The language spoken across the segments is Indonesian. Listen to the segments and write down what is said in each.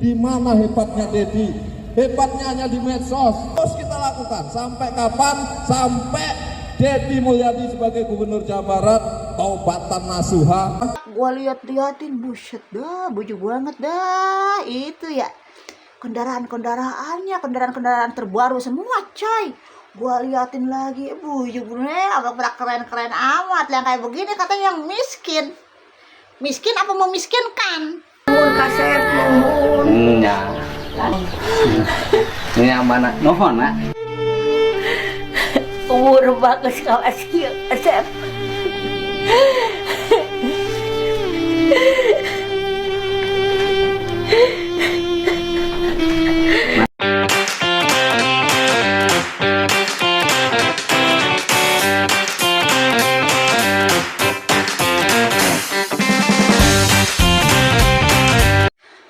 Di mana hebatnya Dedi? Hebatnya hanya di medsos. Terus kita lakukan sampai kapan? Sampai Deddy Mulyadi sebagai Gubernur Jawa Barat taubatan nasuha. Gua liatin, buset dah, bujuk banget dah. Itu ya kendaraan terbaru semua, coy. Gua liatin lagi, bujuk bener, agak keren-keren amat. Yang kayak begini katanya yang miskin. Miskin apa memiskinkan? Kasep nuhun. Ini amanah nuhun na. Umur bagus kau asih, Kasep.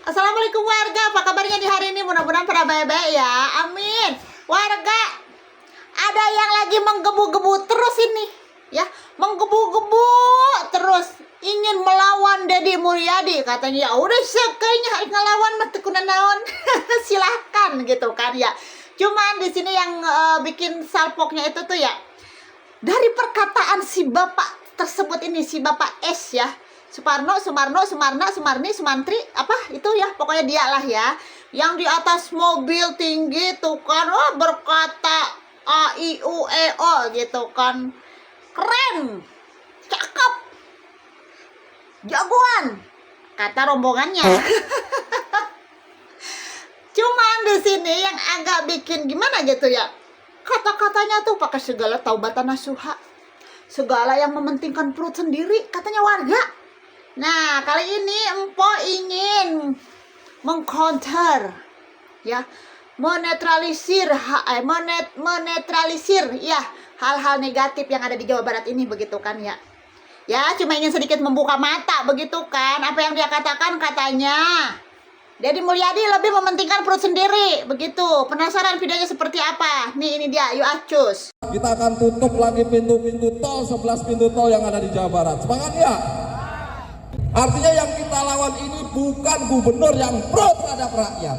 Assalamualaikum warga, apa kabarnya di hari ini? Mudah-mudahan pada baik-baik ya, amin. Warga, ada yang lagi menggebu-gebu terus ini, ya, menggebu-gebu terus ingin melawan Deddy Mulyadi, katanya. Ya udah sekayaknya ngelawan mah tekunan naon. Silahkan gitu kan ya. Cuman di sini yang bikin salpoknya itu tuh ya, dari perkataan si bapak tersebut ini, si bapak S ya, Sumarni, Sumantri, apa itu ya, pokoknya dia lah ya, yang di atas mobil tinggi tuh kan, berkata A, I, U, E, O gitu kan, keren, cakep, jagoan, kata rombongannya. Cuman di sini yang agak bikin gimana gitu ya, kata-katanya tuh pakai segala taubatan nasuha, segala yang mementingkan perut sendiri, katanya warga. Nah, kali ini Empo ingin mengcounter ya, menetralisir ya hal-hal negatif yang ada di Jawa Barat ini, begitu kan ya. Ya, cuma ingin sedikit membuka mata, begitu kan. Apa yang dia katakan, katanya Deddy Mulyadi lebih mementingkan perut sendiri, begitu. Penasaran videonya seperti apa? Nih, ini dia, yuk acus. Kita akan tutup lagi pintu-pintu tol, 11 pintu tol yang ada di Jawa Barat. Semangat ya? Artinya yang kita lawan ini bukan gubernur yang pro terhadap rakyat,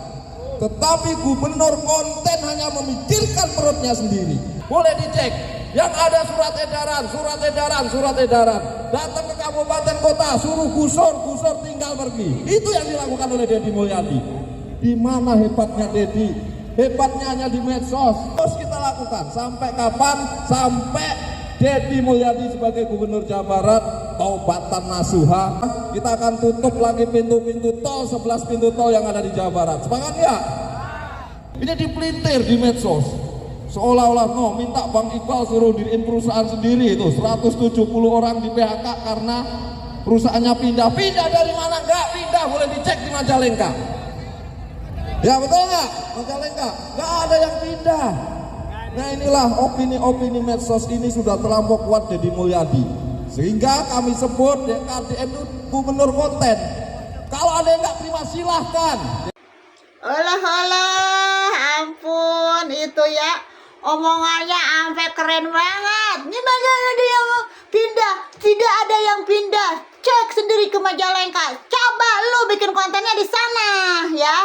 tetapi gubernur konten hanya memikirkan perutnya sendiri. Boleh dicek, yang ada surat edaran, datang ke kabupaten kota, suruh gusur tinggal pergi. Itu yang dilakukan oleh Deddy Mulyadi. Di mana hebatnya Deddy? Hebatnya hanya di medsos. Terus kita lakukan sampai kapan? Sampai Deddy Mulyadi sebagai Gubernur Jawa Barat taubatan nasuha. Kita akan tutup lagi pintu-pintu tol, 11 pintu tol yang ada di Jawa Barat. Semangat ya? Ini dipelintir di medsos, seolah-olah minta Bang Iqbal suruh diriin perusahaan sendiri, itu 170 orang di PHK karena perusahaannya pindah dari mana? Enggak pindah, boleh dicek di Majalengka. Ya betul nggak? Majalengka nggak ada yang pindah. Nah, inilah opini medsos ini sudah terlampau kuat Deddy Mulyadi, sehingga kami sebut DKDM itu gubernur konten. Kalau ada yang nggak terima silahkan. Alah, ampun, itu ya omongannya sampai keren banget. Ini banyak ada yang pindah, tidak ada yang pindah. Cek sendiri ke Majalengka. Coba lu bikin kontennya di sana ya,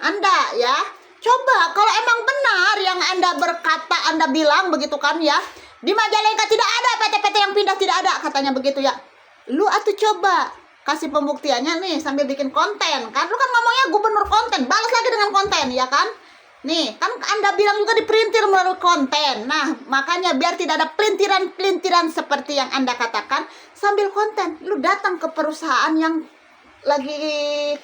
Anda ya. Coba kalau emang benar yang Anda berkata, Anda bilang begitu kan ya, di Majalengka tidak ada PT-PT yang pindah, tidak ada katanya begitu ya. Lu atuh coba kasih pembuktiannya nih sambil bikin konten kan. Lu kan ngomongnya gubernur konten, balas lagi dengan konten ya kan. Nih kan Anda bilang juga dipelintir melalui konten. Nah makanya biar tidak ada pelintiran seperti yang Anda katakan, sambil konten lu datang ke perusahaan yang lagi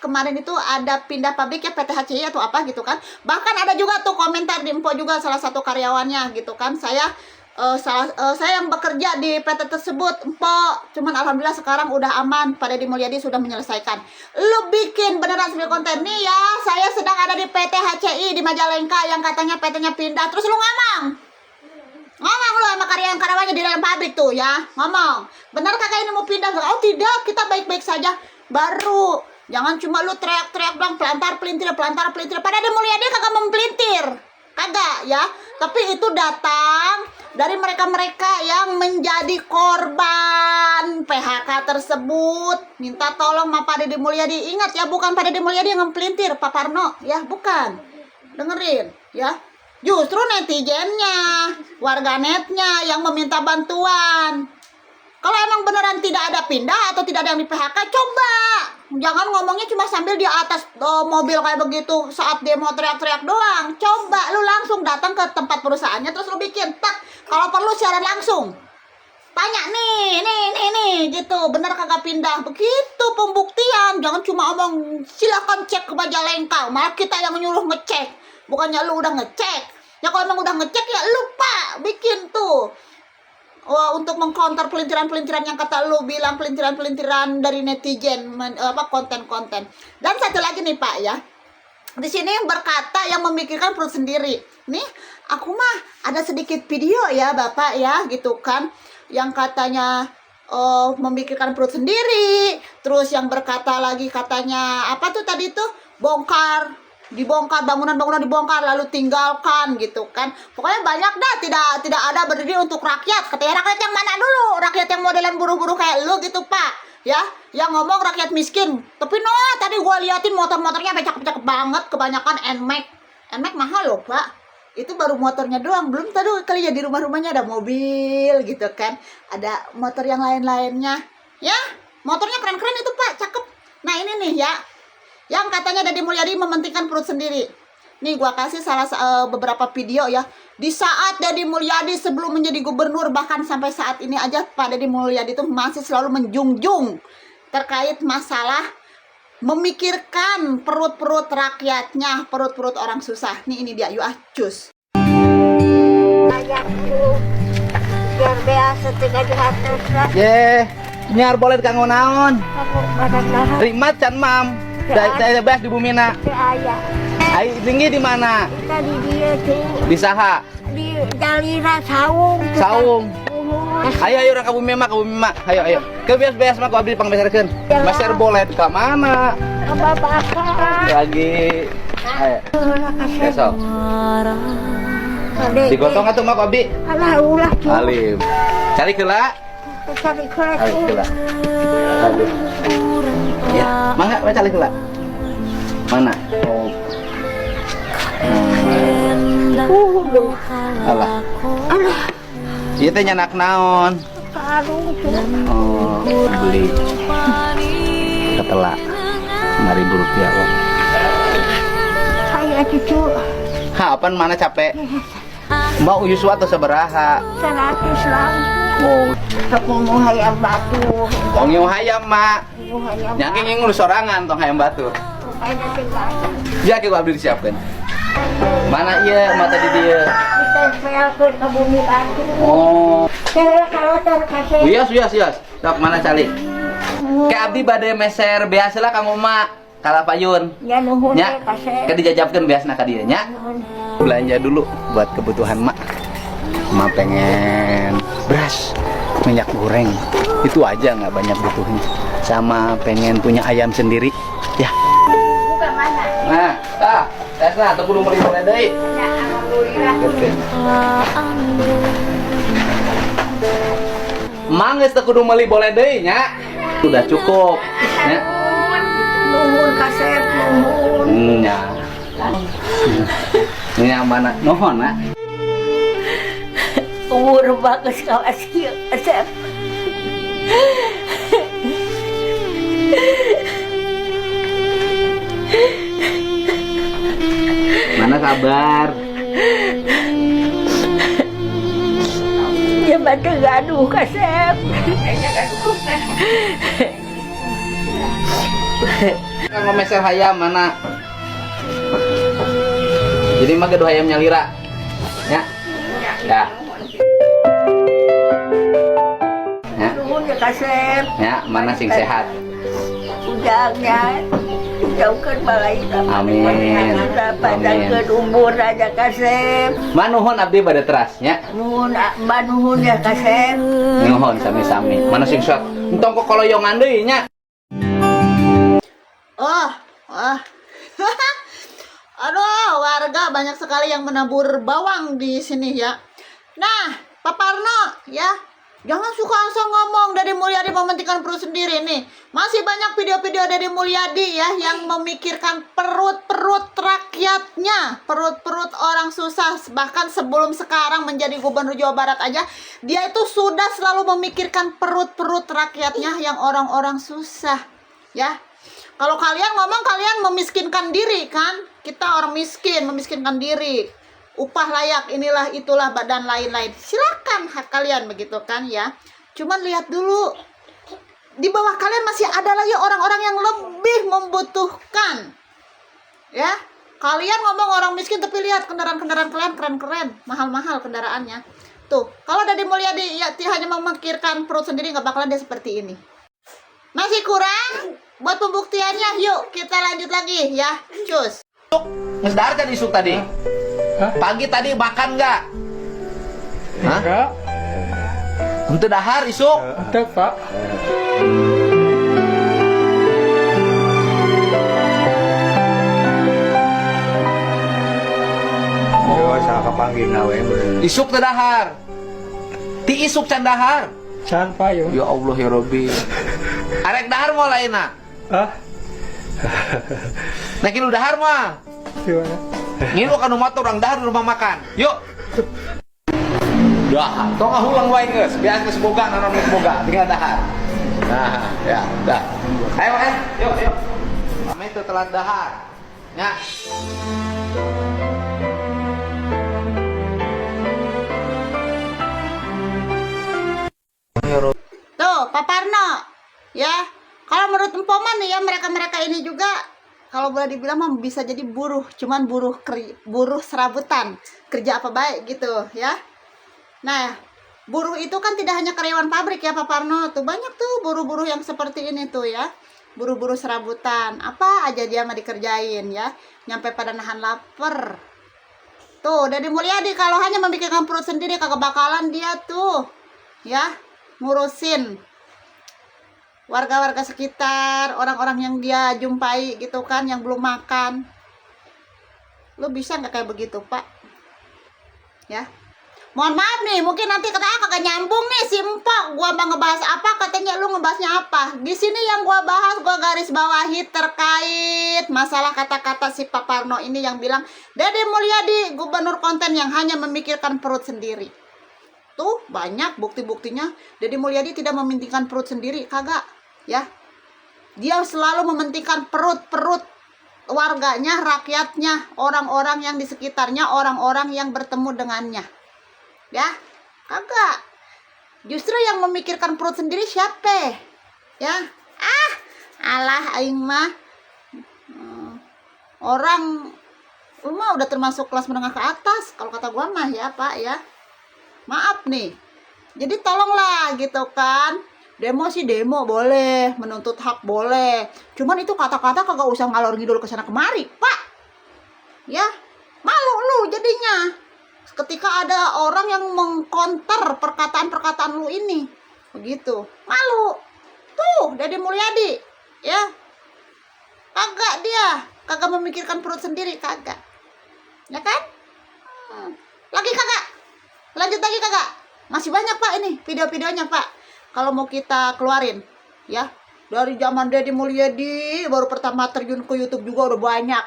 kemarin itu ada pindah pabrik ya, PT HCI atau apa gitu kan. Bahkan ada juga tuh komentar di Empo juga, salah satu karyawannya gitu kan, saya yang bekerja di PT tersebut Empo, cuman alhamdulillah sekarang udah aman, Pak Deddy Mulyadi sudah menyelesaikan. Lu bikin beneran sambil konten nih ya, saya sedang ada di PT HCI di Majalengka yang katanya PT-nya pindah, terus lu ngomong lu sama karyawannya di dalam pabrik tuh ya, ngomong benar kakak ini mau pindah? Oh tidak, kita baik-baik saja. Baru jangan cuma lu teriak-teriak bilang pelantar pelintir. Pada Deddy Mulyadi kagak mempelintir, kagak ya. Tapi itu datang dari mereka-mereka yang menjadi korban PHK tersebut. Minta tolong sama Pak Deddy Mulyadi. Ingat ya, bukan Pak Deddy Mulyadi yang ngepelintir, Pak Parno. Ya, bukan. Dengerin, ya. Justru netizennya, warganetnya yang meminta bantuan. Kalau emang beneran tidak ada pindah atau tidak ada yang di PHK, coba. Jangan ngomongnya cuma sambil di atas mobil kayak begitu saat demo teriak-teriak doang. Coba lu langsung datang ke tempat perusahaannya terus lu bikin tak. Kalau perlu siaran langsung. Tanya nih gitu. Bener kagak pindah? Begitu pembuktian. Jangan cuma omong silakan cek ke Majalengka. Malah kita yang nyuruh ngecek. Bukannya lu udah ngecek. Ya kalau emang udah ngecek ya lupa bikin tuh. Untuk mengcounter pelintiran-pelintiran yang kata lu bilang pelintiran-pelintiran dari netizen konten-konten. Dan satu lagi nih Pak ya. Di sini berkata yang memikirkan perut sendiri. Nih, aku mah ada sedikit video ya Bapak ya gitu kan yang katanya memikirkan perut sendiri. Terus yang berkata lagi katanya apa tuh tadi tuh dibongkar bangunan-bangunan dibongkar lalu tinggalkan gitu kan. Pokoknya banyak dah tidak ada berdiri untuk rakyat. Katanya rakyat yang mana dulu? Rakyat yang modelan buruh-buruh kayak lu gitu Pak. Ya, yang ngomong rakyat miskin. Tapi tadi gua liatin motor-motornya cakep-cakep banget, kebanyakan NMAX. NMAX mahal loh, Pak. Itu baru motornya doang, belum tadi kali ya di rumah-rumahnya ada mobil gitu kan. Ada motor yang lain-lainnya. Ya, motornya keren-keren itu, Pak, cakep. Nah, ini nih ya. Yang katanya Deddy Mulyadi mementingkan perut sendiri. Nih gua kasih beberapa video ya. Di saat Deddy Mulyadi sebelum menjadi gubernur, bahkan sampai saat ini aja Pak Deddy Mulyadi itu masih selalu menjunjung terkait masalah memikirkan perut-perut rakyatnya, perut-perut orang susah. Nih ini dia, yuk cus. Biar biasa tiga ratus. Nyar boleh kanggo naon? Rimat can mam. Saya bebas di Bumina. Ayah. Ai tinggi di mana? Tadi dia tuh Di saha? di Dalira Saung. Saung. Ayo orang ke Bumima, Ayo. Ke bias mah ku abdi pangbeserkeun. Master boleh ka mana? Apa bakar? Lagi. Ayo. Besok. Digotong atuh mah ku abdi. Alah ulah tuh. Alim. Cari keula. Cari kelas. Cari keula. Aduh. Ya, mangga baca cari keula. Mana? Oh. Alah. Ieu teh nyanak naon? Karung tuh. Oh, beli ketela 5.000 rupiah wah. Saya cucu Apaan mana capek? Mau Yuswa atau sabaraha? 100 lang. Oh, Sepuluh hayam batu. tong nyu hayam mak. Hayam. Nyangking ngurus sorangan tong hayam batu. Ada tinggal. Ya ki abdi disiapkeun. Mana ieu mata di dieu? Ditempelkeun ke bumi batu. Oh, Kalau terkasih. Yos. Sok mana cali? Ke abdi bade meser biasalah kang Uma kalapayun. Ya nuhun Nya, kasih. ke dijajabkeun biasana ka dieu nya. Belanja dulu buat kebutuhan mak. Mak pengen beras, minyak goreng. Itu aja nggak banyak butuhnya. Sama pengen punya ayam sendiri. Ya. Bukan mana? Nah, tesna tuh kudu meuli boleh deui. Ya alhamdulillah. Oke. Mang geus teu kudu meuli boleh deui nya. Sudah cukup. Nya. Nuhun kasep nuhun. Nya. Nya mana? Nuhun na. Umur bagus kawas kieu kasep. Mana kabar? Ya batu gaduh kasep. Kang meser hayam mana? Jadi mah gaduh hayam nyalira. Ya. Ya. Ya. Nuhun ya kasep. Ya, mana sing sehat? Ujangnya jauhkan malaikat. Amin. Panjangkeun umur aja kasep. Manuhun abdi bade teras nya. Nuhun mbak nuhun ya kasep. Nuhun sami-sami. Mana sing sok entong kok koloyongan deui nya. Aduh, warga banyak sekali yang menabur bawang di sini ya. Nah, Pak Parno, ya. Jangan suka asal ngomong Deddy Mulyadi mementingkan perut sendiri nih. Masih banyak video-video Deddy Mulyadi ya yang memikirkan perut-perut rakyatnya, perut-perut orang susah. Bahkan sebelum sekarang menjadi gubernur Jawa Barat aja, dia itu sudah selalu memikirkan perut-perut rakyatnya yang orang-orang susah, ya. Kalau kalian ngomong kalian memiskinkan diri kan? Kita orang miskin, memiskinkan diri. Upah layak, inilah itulah dan lain-lain. Silakan hak kalian begitu kan ya. Cuman lihat dulu di bawah kalian masih ada lagi orang-orang yang lebih membutuhkan. Ya, kalian ngomong orang miskin tapi lihat kendaraan-kendaraan kalian keren-keren, mahal-mahal kendaraannya. Tuh, kalau Deddy Mulyadi ya hanya memikirkan perut sendiri nggak bakalan dia seperti ini. Masih kurang? Buat pembuktiannya, yuk kita lanjut lagi ya. Cus. Ngesdar kan isuk tadi? Pagi tadi makan nggak? Enggak. Untuk dahar isuk? Ada, Pak. Yo, saya kepanggil nawe. Isuk teu dahar. Ti isuk can dahar. Can, Pak, yo. Ya Allah ya Robbi. Arek dahar mau lainna. Ah, Nah kilu dahar mah. gimana? Ngilu ka nu motor orang dahar di rumah makan. Yuk. Dahar. Tong ulang wae geus. Biasa geus boga nanon geus boga, tinggal dahar. Nah, ya, dah. Ayo makan. Yuk, yuk. Kami teu telat dahar. Ya. Tuh, Pak Parno. Ya. Kalau menurut Empoman nih ya, mereka-mereka ini juga kalau boleh dibilang mah bisa jadi buruh, cuman buruh serabutan, kerja apa baik gitu ya. Nah, buruh itu kan tidak hanya karyawan pabrik ya Pak Parno, tuh banyak tuh buruh-buruh yang seperti ini tuh ya, buruh-buruh serabutan, apa aja dia mah dikerjain ya, nyampe pada nahan lapar. Tuh, Deddy Mulyadi kalau hanya memikirkan perut sendiri kagak bakalan dia tuh ya ngurusin warga-warga sekitar, orang-orang yang dia jumpai gitu kan, yang belum makan. Lu bisa nggak kayak begitu, Pak? Ya. Mohon maaf nih, mungkin nanti katanya kagak nyambung nih si Empok. Gua mau ngebahas apa, katanya lu ngebahasnya apa. Di sini yang gua bahas, gua garis bawahi terkait masalah kata-kata si Pak Parno ini yang bilang Deddy Mulyadi gubernur konten yang hanya memikirkan perut sendiri. Tuh, banyak bukti-buktinya Deddy Mulyadi tidak mementingkan perut sendiri, kagak. Ya, dia selalu mementingkan perut-perut warganya, rakyatnya, orang-orang yang di sekitarnya, orang-orang yang bertemu dengannya. Ya, kagak. Justru yang memikirkan perut sendiri siapa? Ya, alah aing mah orang mah udah termasuk kelas menengah ke atas kalau kata gua mah ya Pak ya. Maaf nih. Jadi tolonglah gitu kan. Demo sih demo boleh, menuntut hak boleh. Cuman itu kata-kata kagak usah ngalor ngidul ke sana kemari, Pak. Ya, malu lu jadinya. Ketika ada orang yang mengkonter perkataan-perkataan lu ini. Begitu. Malu. Tuh, Deddy Mulyadi, ya. Kagak dia, kagak memikirkan perut sendiri, kagak. Ya kan? Lagi kagak. Lanjut lagi kagak. Masih banyak Pak ini video-videonya Pak. Kalau mau kita keluarin ya, dari zaman Deddy Mulyadi baru pertama terjun ke YouTube juga udah banyak.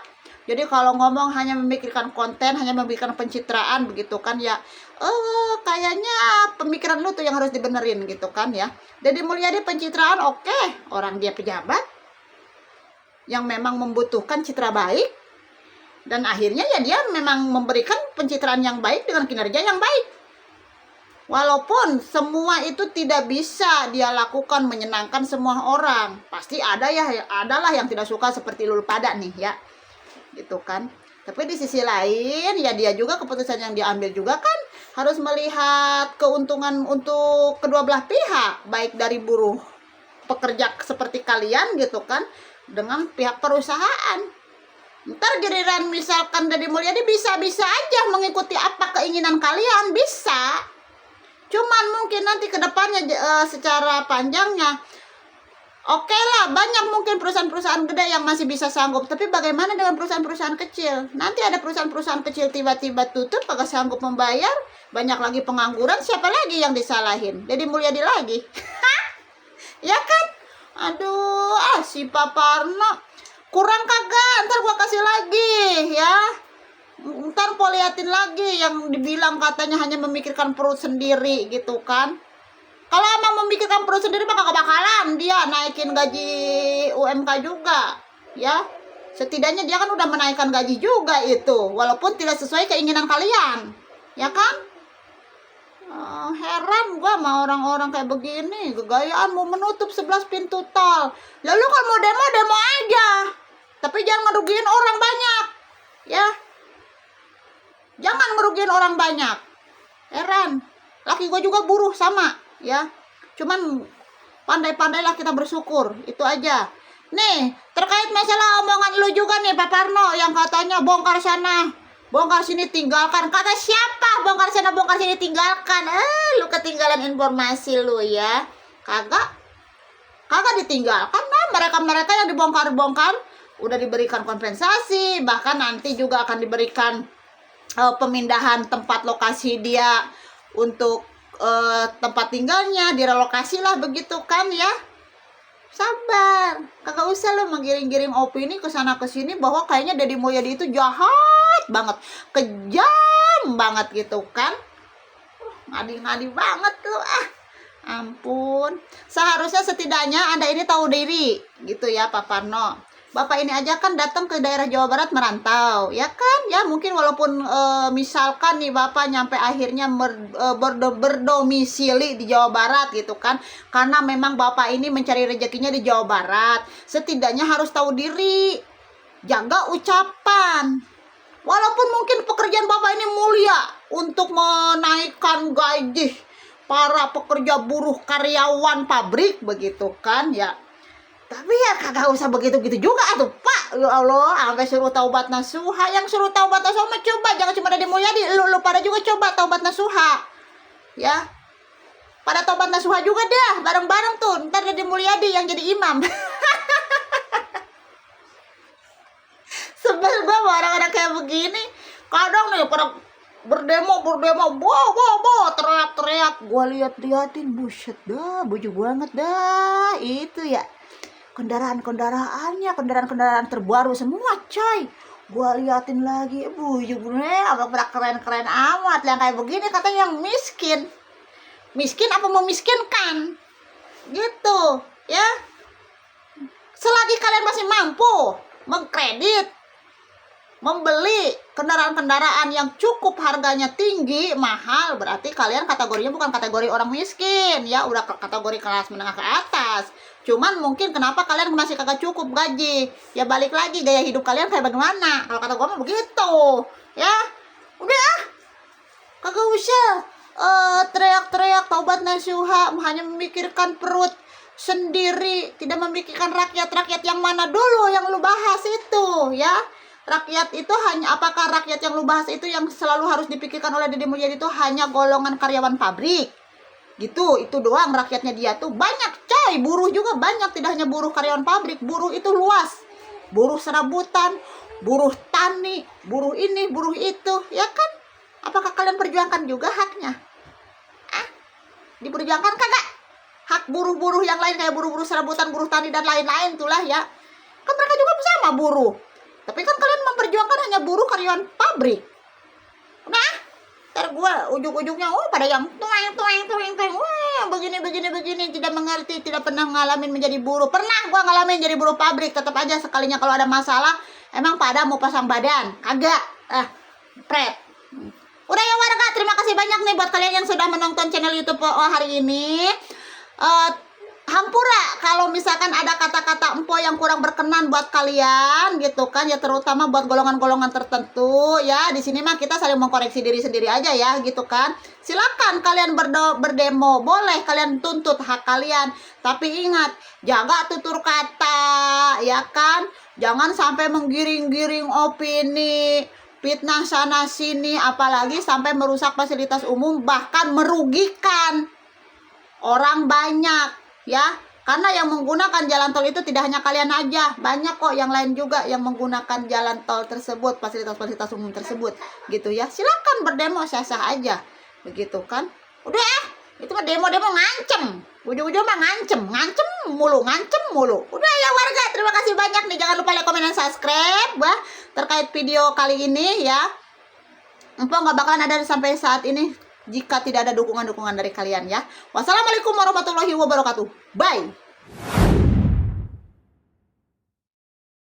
Jadi kalau ngomong hanya memikirkan konten, hanya memikirkan pencitraan begitu kan ya, kayaknya pemikiran lu tuh yang harus dibenerin gitu kan ya. Deddy Mulyadi pencitraan oke, orang dia pejabat yang memang membutuhkan citra baik, dan akhirnya ya dia memang memberikan pencitraan yang baik dengan kinerja yang baik. Walaupun semua itu tidak bisa dia lakukan menyenangkan semua orang, pasti adalah yang tidak suka seperti lu pada nih ya, gitu kan. Tapi di sisi lain ya dia juga keputusan yang diambil juga kan harus melihat keuntungan untuk kedua belah pihak, baik dari buruh pekerja seperti kalian gitu kan, dengan pihak perusahaan. Ntar giliran misalkan Deddy Mulyadi bisa-bisa aja mengikuti apa keinginan kalian, bisa. Cuman mungkin nanti ke depannya secara panjangnya Oke lah, banyak mungkin perusahaan-perusahaan gede yang masih bisa sanggup. Tapi bagaimana dengan perusahaan-perusahaan kecil? Nanti ada perusahaan-perusahaan kecil tiba-tiba tutup, kagak sanggup membayar, banyak lagi pengangguran, siapa lagi yang disalahin? Deddy Mulyadi lagi. Ya kan? Aduh, si Paparno. Kurang kagak, ntar gua kasih lagi, ya. Ntar gua liatin lagi yang dibilang katanya hanya memikirkan perut sendiri, gitu kan. Kalau emang memikirkan perut sendiri mah kagak bakalan dia naikin gaji UMK juga, ya. Setidaknya dia kan udah menaikkan gaji juga itu, walaupun tidak sesuai keinginan kalian, ya kan? Heran gua sama orang-orang kayak begini, kegayaan mau menutup 11 pintu tol. Lalu kalau mau demo, demo aja. Tapi jangan ngerugiin orang banyak, ya. Jangan ngerugiin orang banyak. Heran. Laki gua juga buruh sama, ya. Cuman pandai-pandailah kita bersyukur, itu aja. Nih, terkait masalah omongan lu juga nih Pak Parno yang katanya bongkar sana, bongkar sini, tinggalkan. Kata siapa bongkar sana, bongkar sini, tinggalkan? Lu ketinggalan informasi lu ya. Kagak ditinggalkan. Nah, mereka-mereka yang dibongkar-bongkar udah diberikan kompensasi, bahkan nanti juga akan diberikan pemindahan tempat lokasi dia untuk tempat tinggalnya, direlokasi lah begitu kan ya. Sabar, kagak usah lo menggiring-giring opini ke sana ke sini bahwa kayaknya Deddy Mulyadi itu jahat banget, kejam banget gitu kan. Ngadi-ngadi banget tuh, ampun. Seharusnya setidaknya Anda ini tahu diri gitu ya Pak Parno. Bapak ini aja kan datang ke daerah Jawa Barat merantau, ya kan? Ya mungkin walaupun misalkan nih Bapak nyampe akhirnya berdomisili di Jawa Barat gitu kan. Karena memang Bapak ini mencari rezekinya di Jawa Barat. Setidaknya harus tahu diri, jaga ucapan. Walaupun mungkin pekerjaan Bapak ini mulia untuk menaikkan gaji para pekerja buruh karyawan pabrik begitu kan ya. Tapi ya kagak usah begitu-gitu juga tuh Pak. Ya Allah, sampai suruh taubat nasuha. Yang suruh taubat nasuha mah coba, jangan cuma Deddy Mulyadi, lu pada juga coba taubat nasuha. Ya. Pada taubat nasuha juga dah, bareng-bareng tuh. Ntar Deddy Mulyadi yang jadi imam. Sebel gua sama orang-orang kayak begini. Kadang nih pada berdemo, bo, teriak-teriak. Gua liatin, buset dah, bujuk banget dah. Itu ya. Kendaraan terbaru semua coy. Gua liatin lagi, bujuk apa keren-keren amat. Yang kayak begini katanya yang miskin apa memiskinkan gitu ya. Selagi kalian masih mampu mengkredit, membeli kendaraan-kendaraan yang cukup harganya tinggi, mahal, berarti kalian kategorinya bukan kategori orang miskin ya, udah kategori kelas menengah ke atas. Cuman mungkin kenapa kalian masih kagak cukup gaji? Ya balik lagi gaya hidup kalian kayak bagaimana? Kalau kata gue mah begitu, ya. Udah, kagak usah teriak-teriak taubat nasuha, hanya memikirkan perut sendiri, tidak memikirkan rakyat yang mana dulu yang lu bahas itu, ya. Rakyat itu hanya, apakah rakyat yang lu bahas itu yang selalu harus dipikirkan oleh Deddy Mulyadi itu hanya golongan karyawan pabrik? Gitu, itu doang rakyatnya dia tuh. Banyak coy, buruh juga banyak, tidak hanya buruh karyawan pabrik, buruh itu luas. Buruh serabutan, buruh tani, buruh ini, buruh itu, ya kan? Apakah kalian perjuangkan juga haknya? Diperjuangkan kagak? Hak buruh-buruh yang lain kayak buruh-buruh serabutan, buruh tani dan lain-lain itulah ya. Kan mereka juga sama buruh. Tapi kan kalian memperjuangkan hanya buruh karyawan pabrik. Nah, ntar gue ujung-ujungnya pada yang tueng, wah begini, tidak mengerti, tidak pernah ngalamin menjadi buruh. Pernah gue ngalamin jadi buruh pabrik, tetap aja sekalinya kalau ada masalah, emang pada mau pasang badan, kagak, pret. Udah ya warga, terima kasih banyak nih buat kalian yang sudah menonton channel YouTube hari ini. Hampura kalau misalkan ada kata-kata empo yang kurang berkenan buat kalian gitu kan ya, terutama buat golongan-golongan tertentu ya. Di sini mah kita saling mengkoreksi diri sendiri aja ya gitu kan. Silakan kalian berdemo, boleh kalian tuntut hak kalian, tapi ingat jaga tutur kata ya kan. Jangan sampai menggiring-giring opini, fitnah sana sini, apalagi sampai merusak fasilitas umum bahkan merugikan orang banyak. Ya, Karena yang menggunakan jalan tol itu tidak hanya kalian aja, banyak kok yang lain juga yang menggunakan jalan tol tersebut, fasilitas-fasilitas umum tersebut, gitu ya. Silakan berdemo, sah-sah aja, begitu kan? Udah, itu mah demo-demo ngancem, ujung-ujung mah ngancem mulu. Udah ya warga, terima kasih banyak nih. Jangan lupa like, komen, dan subscribe, terkait video kali ini ya. Empok nggak bakalan ada sampai saat ini jika tidak ada dukungan dari kalian ya. Wassalamualaikum warahmatullahi wabarakatuh. Bye.